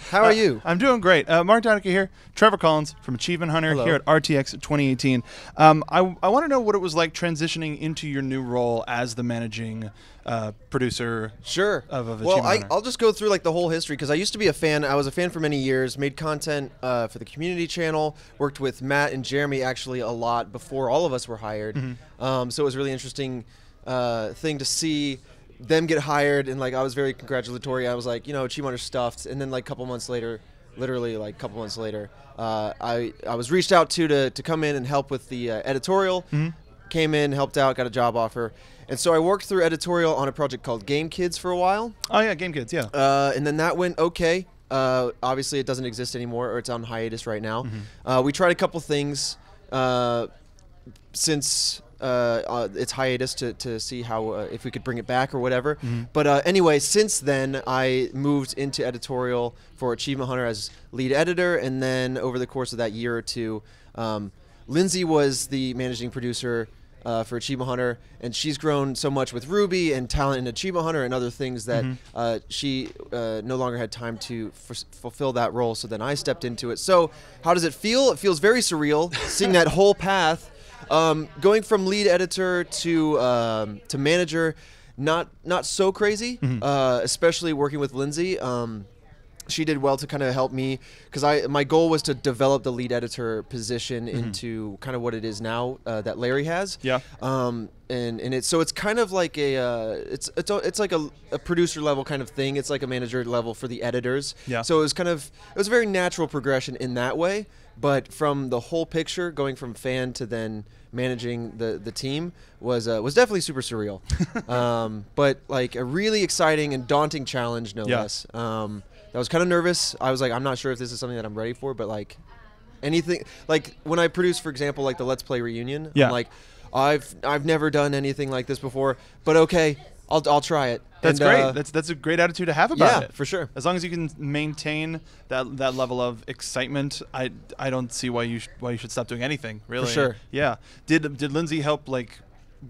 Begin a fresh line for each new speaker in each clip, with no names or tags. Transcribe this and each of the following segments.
How are you?
I'm doing great. Mark Donica here. Trevor Collins from Achievement Hunter here at RTX 2018. I want to know what it was like transitioning into your new role as the managing producer.
Sure.
Of Achievement Hunter.
I'll just go through like the whole history because I used to be a fan. I was a fan for many years. Made content for the community channel. Worked with Matt and Jeremy actually a lot before all of us were hired. So it was really interesting thing to see them get hired, and like I was very congratulatory. I was like, you know, Achievement Hunter stuffed, and then like a couple months later, literally like a couple months later, I was reached out to come in and help with the editorial. Came in, helped out, got a job offer, and so I worked through editorial on a project called Game Kids for a while.
Oh yeah, Game Kids, yeah.
And then that went okay. Obviously, it doesn't exist anymore, or it's on hiatus right now. We tried a couple things since its hiatus to see how if we could bring it back or whatever. But anyway, since then I moved into editorial for Achievement Hunter as lead editor, and then over the course of that year or two, Lindsay was the managing producer for Achievement Hunter, and she's grown so much with Ruby and talent in Achievement Hunter and other things that she no longer had time to fulfill that role, so then I stepped into it. So how does it feel? It feels very surreal seeing that whole path. Going from lead editor to manager, not so crazy, especially working with Lindsay. She did well to kind of help me because my goal was to develop the lead editor position into kind of what it is now that Larry has. Yeah. So it's kind of like it's like a producer level kind of thing. It's like a manager level for the editors. Yeah. So it was a very natural progression in that way. But from the whole picture, going from fan to then managing the team was definitely super surreal. But like a really exciting and daunting challenge, no less. I was kind of nervous. I was like, I'm not sure if this is something that I'm ready for, but like anything, like when I produce, for example, like the Let's Play reunion, I'm like, I've never done anything like this before, but okay, I'll try it.
That's great. That's a great attitude to have about it.
Yeah, for sure.
As long as you can maintain that level of excitement, I don't see why you should stop doing anything, really.
For sure.
Yeah. Did Lindsay help like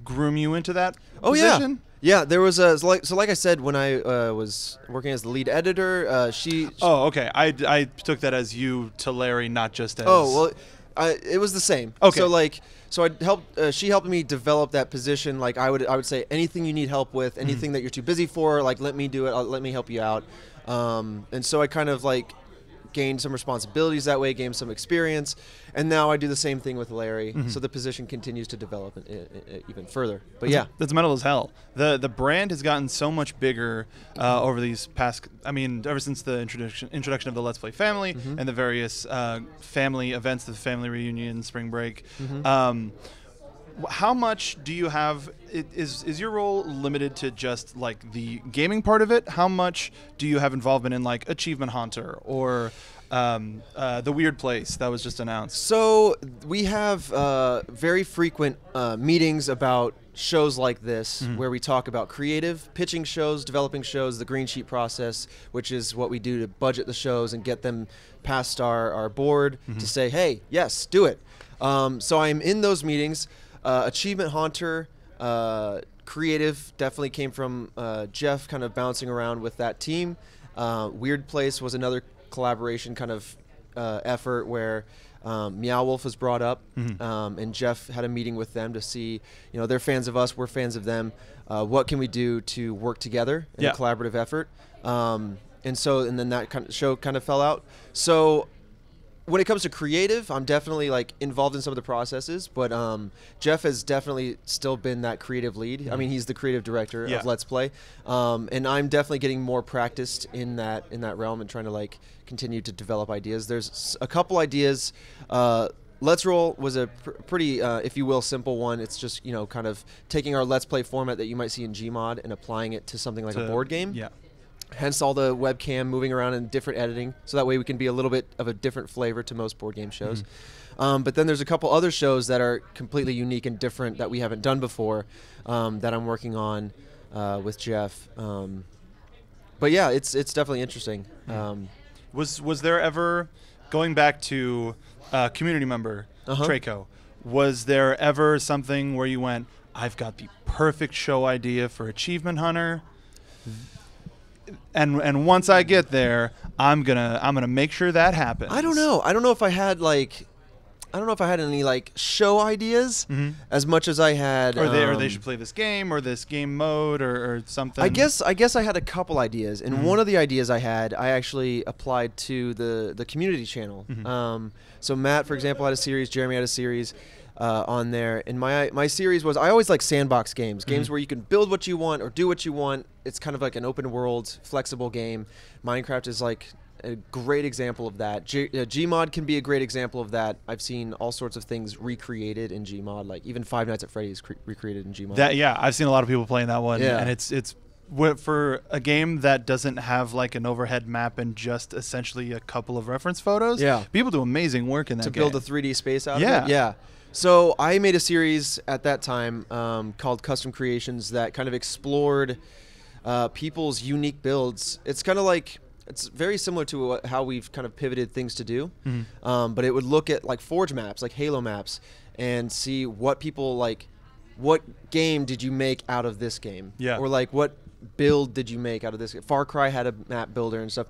groom you into that position?
Yeah, there was like I said, when I was working as the lead editor, she.
Oh, okay. I took that as you to Larry, not just as.
Oh well, it was the same. Okay. So I helped. She helped me develop that position. Like I would say, anything you need help with, anything that you're too busy for, like let me do it. Let me help you out. And so I kind of like gained some responsibilities that way, gained some experience, and now I do the same thing with Larry. So the position continues to develop even further. But
that's metal as hell. The brand has gotten so much bigger over these past. I mean, ever since the introduction of the Let's Play family and the various family events, the family reunion, spring break. How much do you have? Is your role limited to just like the gaming part of it? How much do you have involvement in like Achievement Hunter or the Weird Place that was just announced?
So we have very frequent meetings about shows like this where we talk about creative, pitching shows, developing shows, the green sheet process, which is what we do to budget the shows and get them past our board to say, hey, yes, do it. So I'm in those meetings. Achievement Hunter, creative definitely came from Jeff kind of bouncing around with that team. Weird Place was another collaboration kind of effort where Meow Wolf was brought up, and Jeff had a meeting with them to see, you know, they're fans of us, we're fans of them. What can we do to work together in a collaborative effort? And then that kind of show kind of fell out. So when it comes to creative, I'm definitely like involved in some of the processes, but Jeff has definitely still been that creative lead. I mean, he's the creative director of Let's Play, and I'm definitely getting more practiced in that realm and trying to like continue to develop ideas. There's a couple ideas. Let's Roll was a pretty, if you will, simple one. It's just, you know, kind of taking our Let's Play format that you might see in Gmod and applying it to something like a board game. Yeah. Hence all the webcam moving around and different editing, so that way we can be a little bit of a different flavor to most board game shows. But then there's a couple other shows that are completely unique and different that we haven't done before that I'm working on with Jeff. But yeah, it's definitely interesting.
Was there ever, going back to community member Traco, was there ever something where you went, I've got the perfect show idea for Achievement Hunter? and once I get there, I'm gonna make sure that happens.
I don't know. I don't know if I had any like show ideas as much as I had.
Or they should play this game or this game mode or something.
I guess I had a couple ideas, and one of the ideas I had, I actually applied to the community channel. So Matt, for example, had a series. Jeremy had a series on there, and my series was, I always like sandbox games, games where you can build what you want or do what you want. It's kind of like an open world, flexible game. Minecraft is like a great example of that. Gmod can be a great example of that. I've seen all sorts of things recreated in Gmod, like even Five Nights at Freddy's recreated in Gmod.
I've seen a lot of people playing that one, and it's for a game that doesn't have like an overhead map and just essentially a couple of reference photos.
Yeah,
people do amazing work in that
to
game.
build a 3D space out of it. Yeah. So I made a series at that time called Custom Creations that kind of explored people's unique builds. It's kind of like, it's very similar to how we've kind of pivoted things to do, but it would look at like Forge maps, like Halo maps, and see what people like. What game did you make out of this game? Yeah. Or like what build did you make out of this? Far Cry had a map builder and stuff,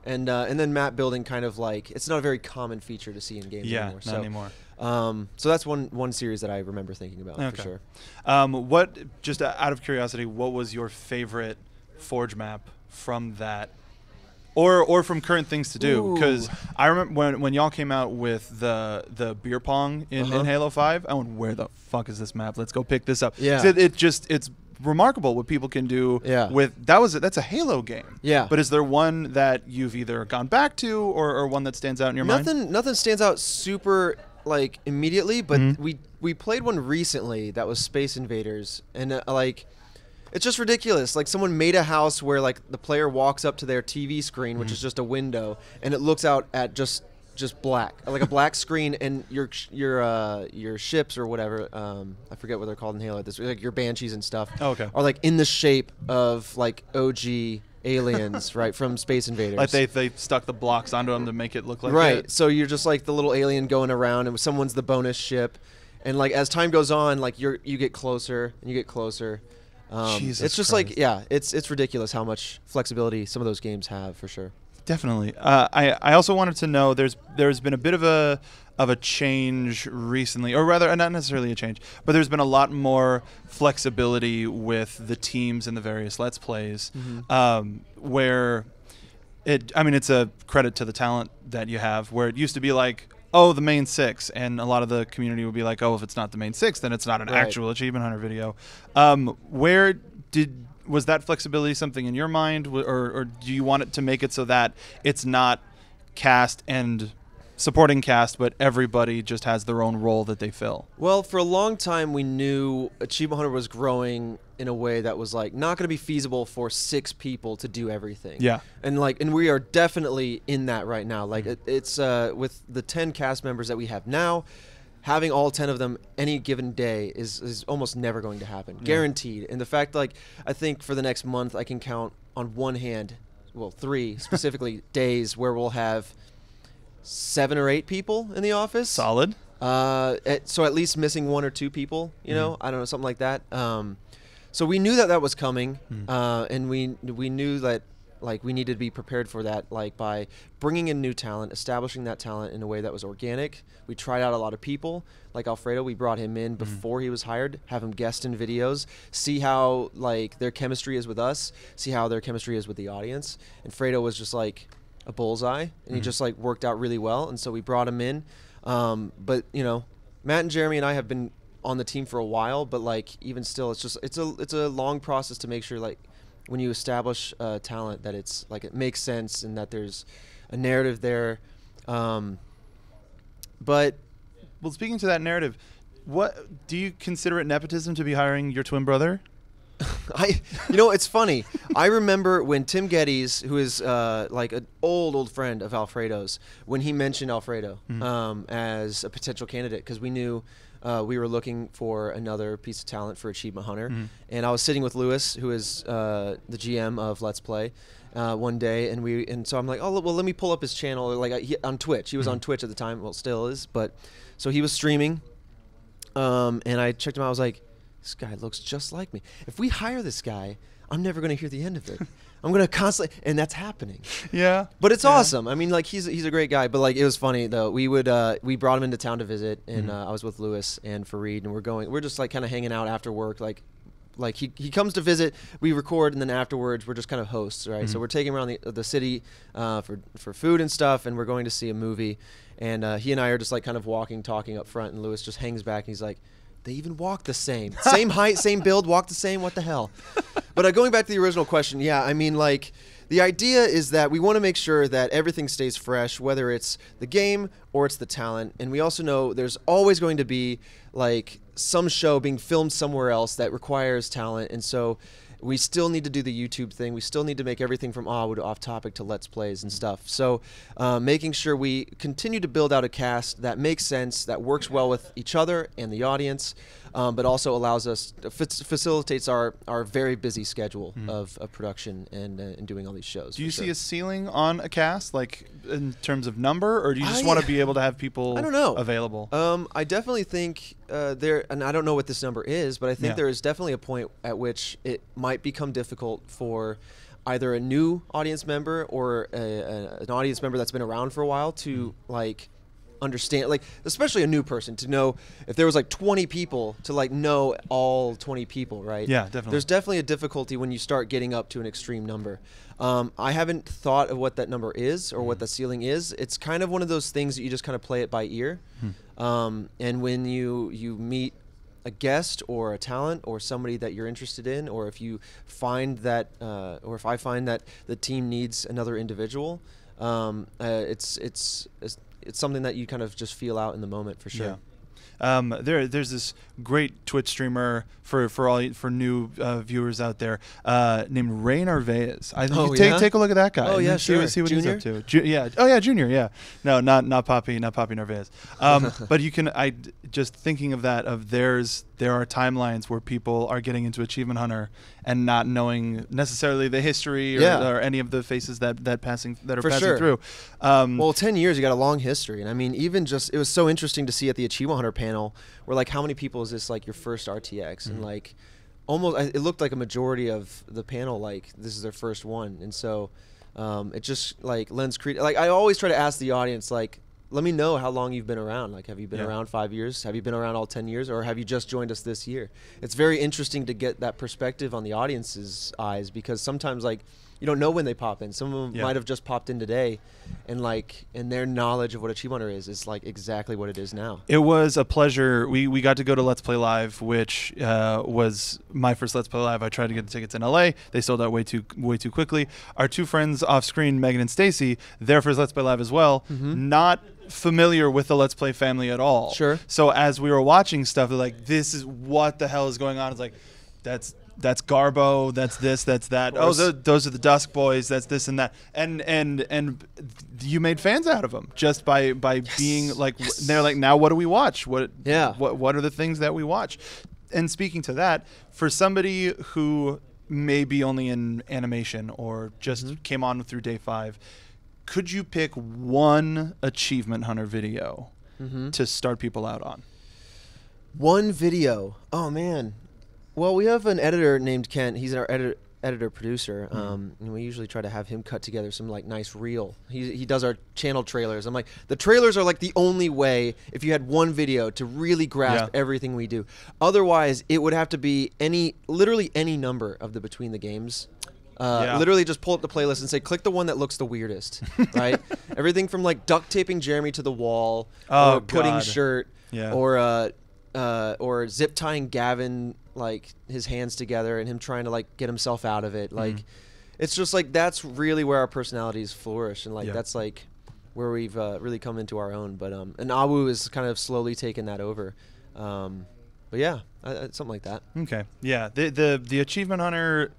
and then map building kind of like, it's not a very common feature to see in games anymore.
Not anymore.
So that's one series that I remember thinking about for sure.
What, just out of curiosity, what was your favorite Forge map from that? Or from current things to do, because I remember when y'all came out with the beer pong in Halo 5. I went, where the fuck is this map? Let's go pick this up. Yeah, it's remarkable what people can do. Yeah, with that's a Halo game. Yeah, but is there one that you've either gone back to or one that stands out in your mind?
Nothing stands out super like immediately, but we played one recently that was Space Invaders, and like. It's just ridiculous. Like someone made a house where like the player walks up to their TV screen, which is just a window, and it looks out at just black, like a black screen, and your ships or whatever, I forget what they're called in Halo. This like your banshees and stuff. Are like in the shape of like OG aliens, right, from Space Invaders.
Like they stuck the blocks onto them to make it look like
right. So you're just like the little alien going around, and someone's the bonus ship, and like as time goes on, like you get closer and you get closer. It's just like, it's ridiculous how much flexibility some of those games have, for sure.
Definitely. I also wanted to know, there's been a bit of a change recently, or rather not necessarily a change, but there's been a lot more flexibility with the teams and the various Let's Plays, where it's a credit to the talent that you have, where it used to be like, oh, the main 6, and a lot of the community would be like, oh, if it's not the main 6, then it's not an actual Achievement Hunter video. Was that flexibility something in your mind, or do you want it to make it so that it's not cast and supporting cast, but everybody just has their own role that they fill?
Well, for a long time, we knew Achievement Hunter was growing in a way that was like not going to be feasible for 6 people to do everything. Yeah, and we are definitely in that right now. Like it's with the 10 cast members that we have now, having all 10 of them any given day is almost never going to happen, guaranteed. And the fact, like, I think for the next month I can count on one hand, well, 3 specifically days where we'll have 7 or 8 people in the office.
Solid.
So at least missing 1 or 2 people, you know, I don't know, something like that. So we knew that was coming, and we knew that like we needed to be prepared for that, like by bringing in new talent, establishing that talent in a way that was organic. We tried out a lot of people, like Alfredo. We brought him in before he was hired, have him guest in videos, see how like their chemistry is with us, see how their chemistry is with the audience. And Fredo was just like a bullseye, and he just like worked out really well, and so we brought him in. But you know, Matt and Jeremy and I have been on the team for a while, but like even still, it's a long process to make sure, like, when you establish talent, that it's like it makes sense and that there's a narrative there. But
well, speaking to that narrative, what do you consider it nepotism to be hiring your twin brother?
It's funny. I remember when Tim Geddes, who is like an old friend of Alfredo's, when he mentioned Alfredo as a potential candidate, because we knew we were looking for another piece of talent for Achievement Hunter. And I was sitting with Lewis, who is the GM of Let's Play, one day, and so I'm like, oh, well, let me pull up his channel, like on Twitch. He was on Twitch at the time, well, still is, but so he was streaming, and I checked him out. I was like, this guy looks just like me. If we hire this guy, I'm never going to hear the end of it. I'm going to constantly, and that's happening.
Yeah.
But it's awesome. I mean, like, he's a great guy. But, like, it was funny, though. We brought him into town to visit, and I was with Lewis and Fareed, and we're just, like, kind of hanging out after work. Like he comes to visit, we record, and then afterwards, we're just kind of hosts, right? So we're taking him around the city for food and stuff, and we're going to see a movie. And he and I are just, like, kind of walking, talking up front, and Lewis just hangs back, and he's like, they even walk the same. Same height, same build, walk the same, what the hell? But going back to the original question, yeah, I mean, like, the idea is that we want to make sure that everything stays fresh, whether it's the game or it's the talent. And we also know there's always going to be, like, some show being filmed somewhere else that requires talent. And so we still need to do the YouTube thing. We still need to make everything from to Off Topic to Let's Plays and stuff. So making sure we continue to build out a cast that makes sense, that works well with each other and the audience, but also allows us, facilitates our very busy schedule of production and doing all these shows.
Do you see a ceiling on a cast, like in terms of number, or do you just want to be able to have people available?
I definitely think and I don't know what this number is, but I think there is definitely a point at which it might become difficult for either a new audience member or an audience member that's been around for a while to like understand, like, especially a new person, to know if there was like 20 people to like know all 20 people, right?
Yeah, definitely.
There's definitely a difficulty when you start getting up to an extreme number. I haven't thought of what that number is or what the ceiling is. It's kind of one of those things that you just kind of play it by ear. And when you meet a guest or a talent or somebody that you're interested in, or if you find that, or if I find that the team needs another individual, it's something that you kind of just feel out in the moment for sure.
Yeah. There's this great Twitch streamer for new viewers out there named Ray Narvaez. I think take a look at that guy.
Oh yeah, sure.
See what
Junior?
he's up to. Yeah. Oh yeah, Junior. Yeah. No, not Poppy Narvaez. But you can. Just thinking of that. There are timelines where people are getting into Achievement Hunter and not knowing necessarily the history or any of the faces that are passing through.
Well, 10 years, you got a long history, and I mean, even just it was so interesting to see at the Achievement Hunter panel where like how many people is this like your first RTX, and like almost it looked like a majority of the panel like this is their first one, and so it just like lends credence. Like I always try to ask the audience, like, let me know how long you've been around. Like, have you been around 5 years? Have you been around all 10 years? Or have you just joined us this year? It's very interesting to get that perspective on the audience's eyes, because sometimes, like, you don't know when they pop in. Some of them might have just popped in today, and their knowledge of what Achievement Hunter is like exactly what it is now.
It was a pleasure. We got to go to Let's Play Live, which was my first Let's Play Live. I tried to get the tickets in LA. They sold out way too quickly. Our two friends off screen, Megan and Stacy, their first Let's Play Live as well. Not familiar with the Let's Play family at all.
Sure.
So as we were watching stuff, they're like, "This is what the hell is going on?" It's like, that's Garbo, that's this, that's that. Oh, those are the Dusk Boys. That's this and that. And you made fans out of them just by being like, they're like, now what do we watch? What are the things that we watch? And speaking to that, for somebody who may be only in animation or just came on through day 5, could you pick one Achievement Hunter video to start people out on?
One video. Oh man. Well, we have an editor named Kent. He's our editor-producer, and we usually try to have him cut together some like nice reel. He does our channel trailers. I'm like, the trailers are like the only way, if you had one video, to really grasp everything we do. Otherwise, it would have to be literally any number of the Between the Games. Literally just pull up the playlist and say, click the one that looks the weirdest, right? Everything from like duct taping Jeremy to the wall, or putting shirt, or zip tying Gavin, like his hands together and him trying to like get himself out of it. Like, it's just like, that's really where our personalities flourish. And like, that's like where we've really come into our own. But, and Awu is kind of slowly taking that over. But yeah, something like that. Okay.
Yeah. The Achievement Hunter,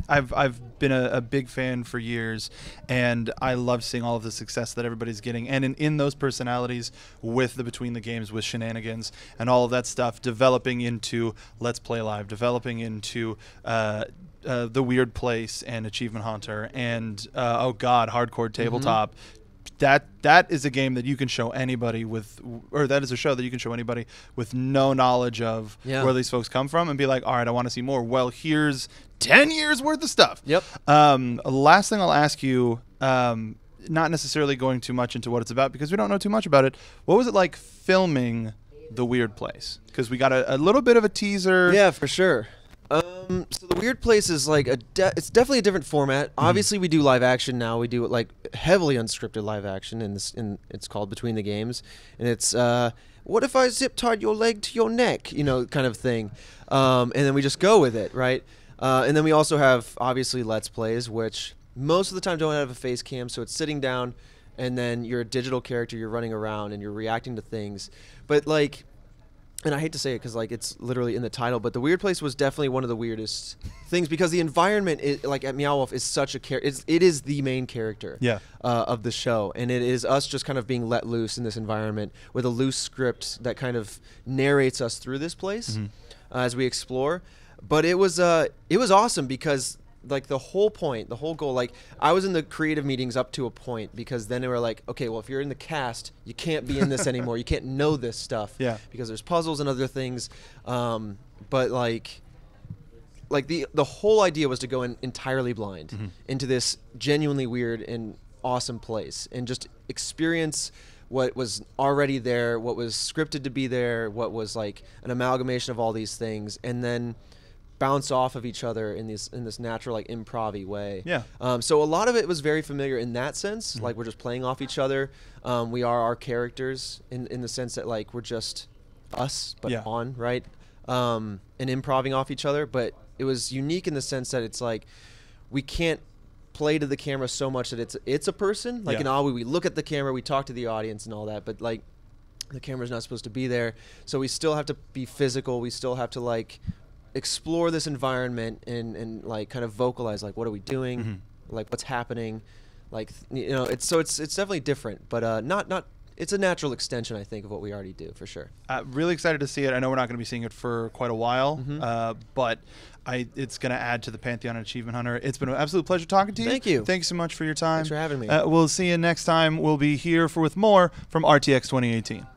I've been a big fan for years, and I love seeing all of the success that everybody's getting, and in those personalities with the Between the Games, with shenanigans and all of that stuff, developing into Let's Play Live, developing into The Weird Place and Achievement Hunter, and Hardcore Tabletop, that is a game that you can show anybody with, or that is a show that you can show anybody with no knowledge of where these folks come from and be like, all right, I want to see more. Well, here's 10 years worth of stuff.
Yep.
Last thing I'll ask you, not necessarily going too much into what it's about because we don't know too much about it. What was it like filming The Weird Place? Because we got a little bit of a teaser.
Yeah, for sure. So The Weird Place is like it's definitely a different format. Obviously, we do live action now. We do it like heavily unscripted live action, it's called Between the Games, and it's what if I zip tied your leg to your neck, you know, kind of thing, and then we just go with it, right? And then we also have obviously Let's Plays, which most of the time don't have a face cam, so it's sitting down, and then you're a digital character, you're running around, and you're reacting to things, but like. And I hate to say it because like it's literally in the title, but The Weird Place was definitely one of the weirdest things because the environment, like at Meow Wolf, is such a character. It is the main character of the show, and it is us just kind of being let loose in this environment with a loose script that kind of narrates us through this place as we explore. But it was awesome because like the whole point, the whole goal, like I was in the creative meetings up to a point because then they were like, okay, well, if you're in the cast, you can't be in this anymore. You can't know this stuff because there's puzzles and other things. But like the whole idea was to go in entirely blind into this genuinely weird and awesome place and just experience what was already there, what was scripted to be there, what was like an amalgamation of all these things, and then bounce off of each other in this natural like improv-y way. So a lot of it was very familiar in that sense. Like we're just playing off each other. We are our characters in the sense that like we're just us but on, right? And improving off each other. But it was unique in the sense that it's like we can't play to the camera so much that it's a person. Like in Awi, we look at the camera, we talk to the audience and all that, but like the camera's not supposed to be there. So we still have to be physical. We still have to like explore this environment and like kind of vocalize like what are we doing, like what's happening, like you know, it's definitely different, but not it's a natural extension, I think, of what we already do for sure.
Really excited to see it. I know we're not going to be seeing it for quite a while, but it's going to add to the Pantheon and Achievement Hunter. It's been an absolute pleasure talking to you.
Thank you.
Thanks so much for your time.
Thanks for having me.
We'll see you next time. We'll be here with more from RTX 2018.